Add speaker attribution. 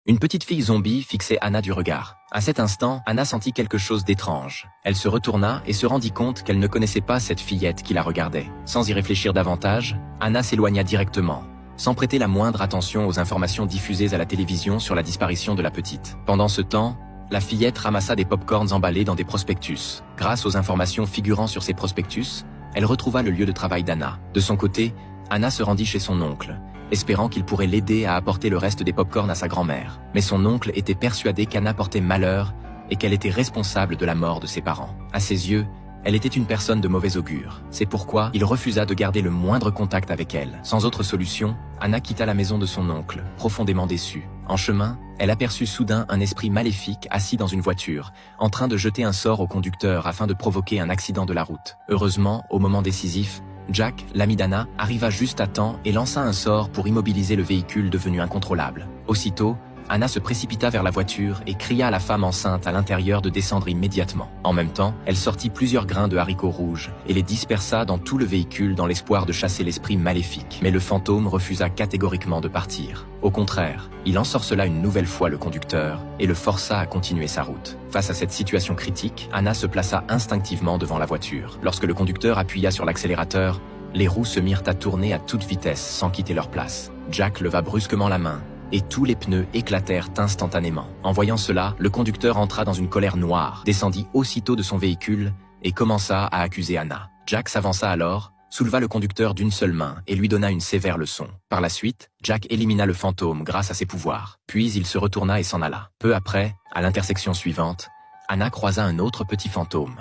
Speaker 1: Une petite fille zombie fixait Anna du regard. À cet instant, Anna sentit quelque chose d'étrange. Elle se retourna et se rendit compte qu'elle ne connaissait pas cette fillette qui la regardait. Sans y réfléchir davantage, Anna s'éloigna directement, sans prêter la moindre attention aux informations diffusées à la télévision sur la disparition de la petite. Pendant ce temps, la fillette ramassa des pop-corns emballés dans des prospectus. Grâce aux informations figurant sur ces prospectus, elle retrouva le lieu de travail d'Anna. De son côté, Anna se rendit chez son oncle, espérant qu'il pourrait l'aider à apporter le reste des pop-corns à sa grand-mère. Mais son oncle était persuadé qu'Anna portait malheur et qu'elle était responsable de la mort de ses parents. À ses yeux, elle était une personne de mauvais augure. C'est pourquoi il refusa de garder le moindre contact avec elle. Sans autre solution, Anna quitta la maison de son oncle, profondément déçue. En chemin, elle aperçut soudain un esprit maléfique assis dans une voiture, en train de jeter un sort au conducteur afin de provoquer un accident de la route. Heureusement, au moment décisif, Jack, l'ami d'Anna, arriva juste à temps et lança un sort pour immobiliser le véhicule devenu incontrôlable. Aussitôt, Anna se précipita vers la voiture et cria à la femme enceinte à l'intérieur de descendre immédiatement. En même temps, elle sortit plusieurs grains de haricots rouges et les dispersa dans tout le véhicule dans l'espoir de chasser l'esprit maléfique. Mais le fantôme refusa catégoriquement de partir. Au contraire, il ensorcela une nouvelle fois le conducteur et le força à continuer sa route. Face à cette situation critique, Anna se plaça instinctivement devant la voiture. Lorsque le conducteur appuya sur l'accélérateur, les roues se mirent à tourner à toute vitesse sans quitter leur place. Jack leva brusquement la main et tous les pneus éclatèrent instantanément. En voyant cela, le conducteur entra dans une colère noire, descendit aussitôt de son véhicule et commença à accuser Anna. Jack s'avança alors, souleva le conducteur d'une seule main et lui donna une sévère leçon. Par la suite, Jack élimina le fantôme grâce à ses pouvoirs. Puis il se retourna et s'en alla. Peu après, à l'intersection suivante, Anna croisa un autre petit fantôme.